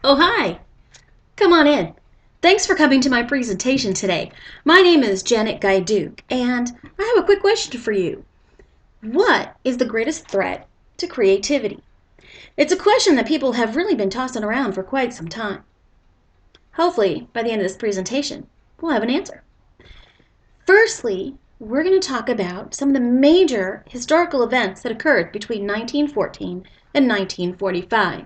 Oh, hi. Come on in. Thanks for coming to my presentation today. My name is Janet Gaiduk, and I have a quick question for you. What is the greatest threat to creativity? It's a question that people have really been tossing around for quite some time. Hopefully, by the end of this presentation, we'll have an answer. Firstly, we're going to talk about some of the major historical events that occurred between 1914 and 1945.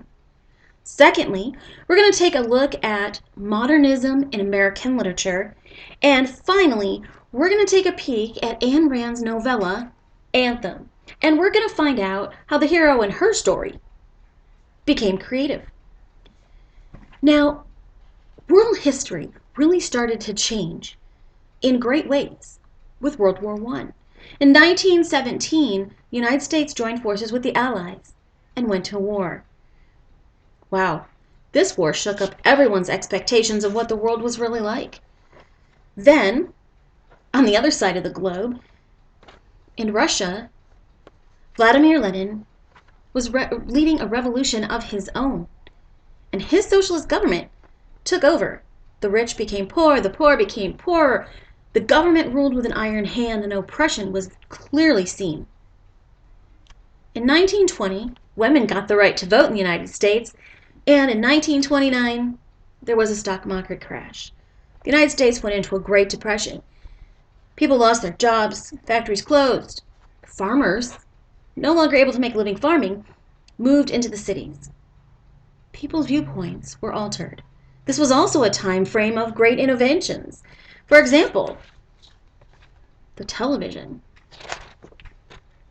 Secondly, we're going to take a look at modernism in American literature. And finally, we're going to take a peek at Ayn Rand's novella, Anthem. And we're going to find out how the hero in her story became creative. Now, world history really started to change in great ways with World War I. In 1917, the United States joined forces with the Allies and went to war. Wow, this war shook up everyone's expectations of what the world was really like. Then, on the other side of the globe, in Russia, Vladimir Lenin was leading a revolution of his own, and his socialist government took over. The rich became poor, the poor became poorer. The government ruled with an iron hand, and oppression was clearly seen. In 1920, women got the right to vote in the United States, and in 1929, there was a stock market crash. The United States went into a Great Depression. People lost their jobs, factories closed. Farmers, no longer able to make a living farming, moved into the cities. People's viewpoints were altered. This was also a time frame of great innovations. For example, the television.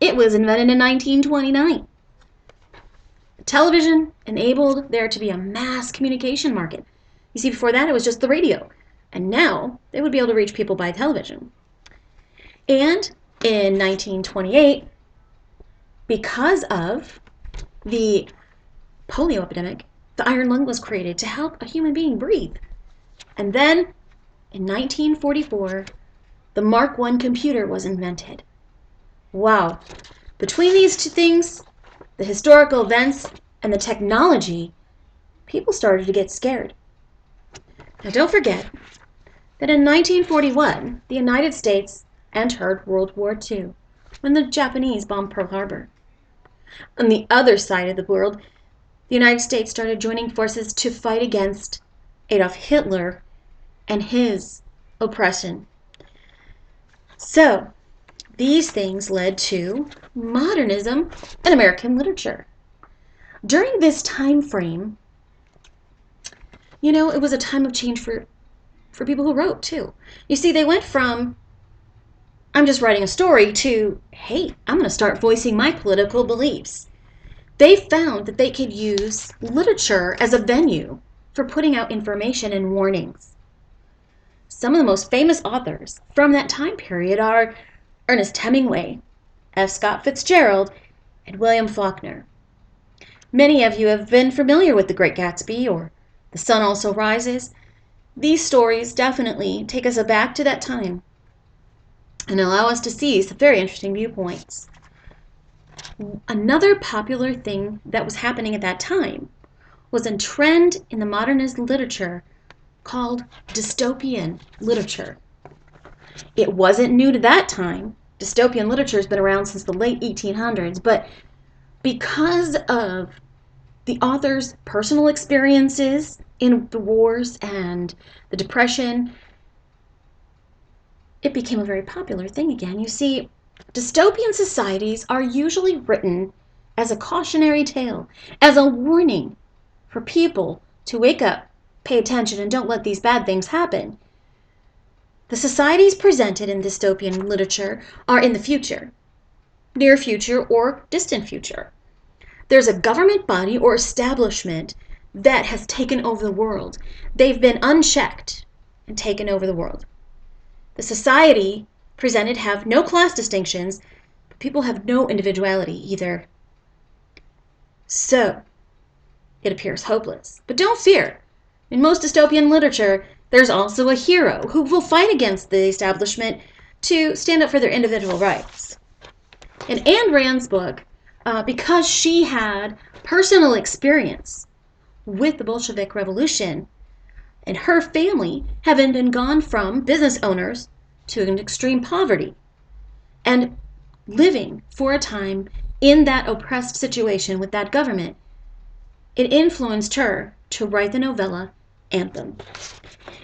It was invented in 1929. Television enabled there to be a mass communication market. You see, before that it was just the radio, and now they would be able to reach people by television. And in 1928, because of the polio epidemic, the iron lung was created to help a human being breathe. And then in 1944, the Mark I computer was invented. Wow. Between these two things, the historical events and the technology, people started to get scared. Now don't forget that in 1941, the United States entered World War II when the Japanese bombed Pearl Harbor. On the other side of the world, the United States started joining forces to fight against Adolf Hitler and his oppression. So, these things led to modernism in American literature. During this time frame, it was a time of change for people who wrote too. You see, they went from, I'm just writing a story, to, hey, I'm going to start voicing my political beliefs. They found that they could use literature as a venue for putting out information and warnings. Some of the most famous authors from that time period are Ernest Hemingway, F. Scott Fitzgerald, and William Faulkner. Many of you have been familiar with The Great Gatsby or The Sun Also Rises. These stories definitely take us back to that time and allow us to see some very interesting viewpoints. Another popular thing that was happening at that time was a trend in the modernist literature called dystopian literature. It wasn't new to that time. Dystopian literature has been around since the late 1800s, but because of the author's personal experiences in the wars and the Depression, it became a very popular thing again. You see, dystopian societies are usually written as a cautionary tale, as a warning for people to wake up, pay attention, and don't let these bad things happen. The societies presented in dystopian literature are in the future, near future, or distant future. There's a government body or establishment that has taken over the world. They've been unchecked and taken over the world. The society presented have no class distinctions, but people have no individuality either. So, it appears hopeless. But don't fear. In most dystopian literature, there's also a hero who will fight against the establishment to stand up for their individual rights. In Ayn Rand's book, because she had personal experience with the Bolshevik Revolution, and her family having been gone from business owners to an extreme poverty and living for a time in that oppressed situation with that government, it influenced her to write the novella Anthem.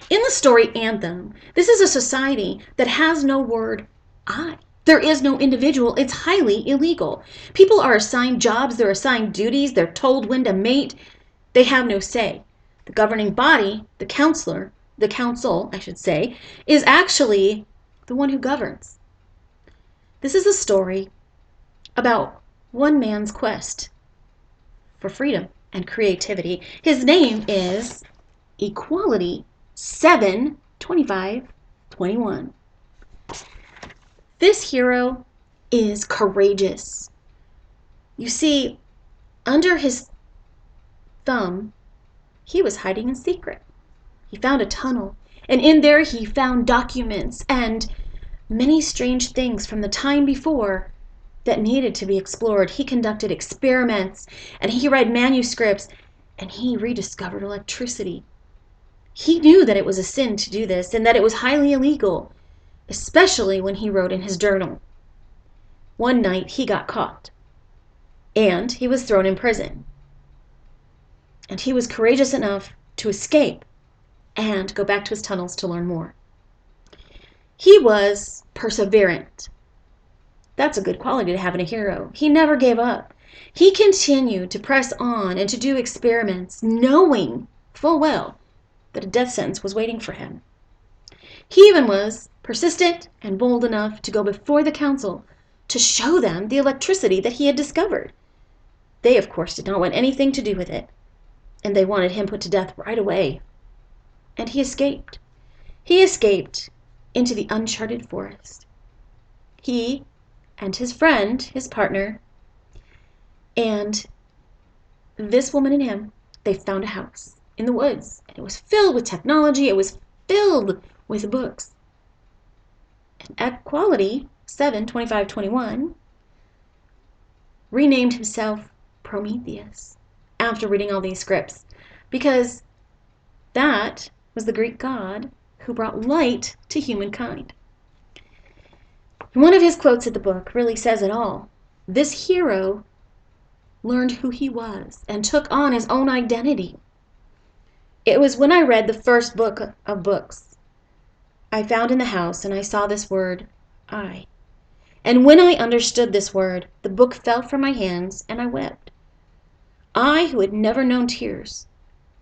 In the story Anthem, this is a society that has no word I. There is no individual. It's highly illegal. People are assigned jobs, they're assigned duties, they're told when to mate. They have no say. The governing body, the council, I should say, is actually the one who governs. This is a story about one man's quest for freedom and creativity. His name is Equality 7/25/21. This hero is courageous. You see, under his thumb, he was hiding in secret. He found a tunnel, and in there he found documents and many strange things from the time before that needed to be explored. He conducted experiments, and he read manuscripts, and he rediscovered electricity. He knew that it was a sin to do this and that it was highly illegal, especially when he wrote in his journal. One night he got caught, and he was thrown in prison. And he was courageous enough to escape and go back to his tunnels to learn more. He was perseverant. That's a good quality to have in a hero. He never gave up. He continued to press on and to do experiments, knowing full well that a death sentence was waiting for him. He even was persistent and bold enough to go before the council to show them the electricity that he had discovered. They, of course, did not want anything to do with it, and they wanted him put to death right away. And he escaped. He escaped into the uncharted forest. He and his friend, his partner, and this woman and him, they found a house in the woods, and it was filled with technology. It was filled with books. And Equality 7/25/21 renamed himself Prometheus after reading all these scripts, because that was the Greek god who brought light to humankind. One of his quotes in the book really says it all. This hero learned who he was and took on his own identity. It was when I read the first book of books I found in the house, and I saw this word, I. And when I understood this word, the book fell from my hands and I wept. I, who had never known tears,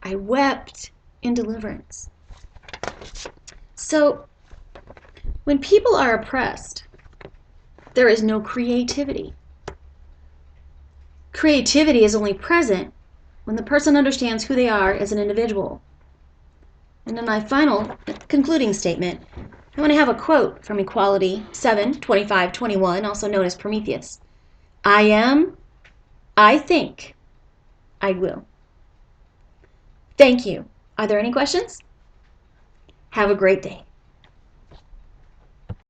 I wept in deliverance. So, when people are oppressed, there is no creativity. Creativity is only present when the person understands who they are as an individual. And in my final concluding statement, I want to have a quote from Equality 7/25/21, also known as Prometheus. I am, I think, I will. Thank you. Are there any questions? Have a great day.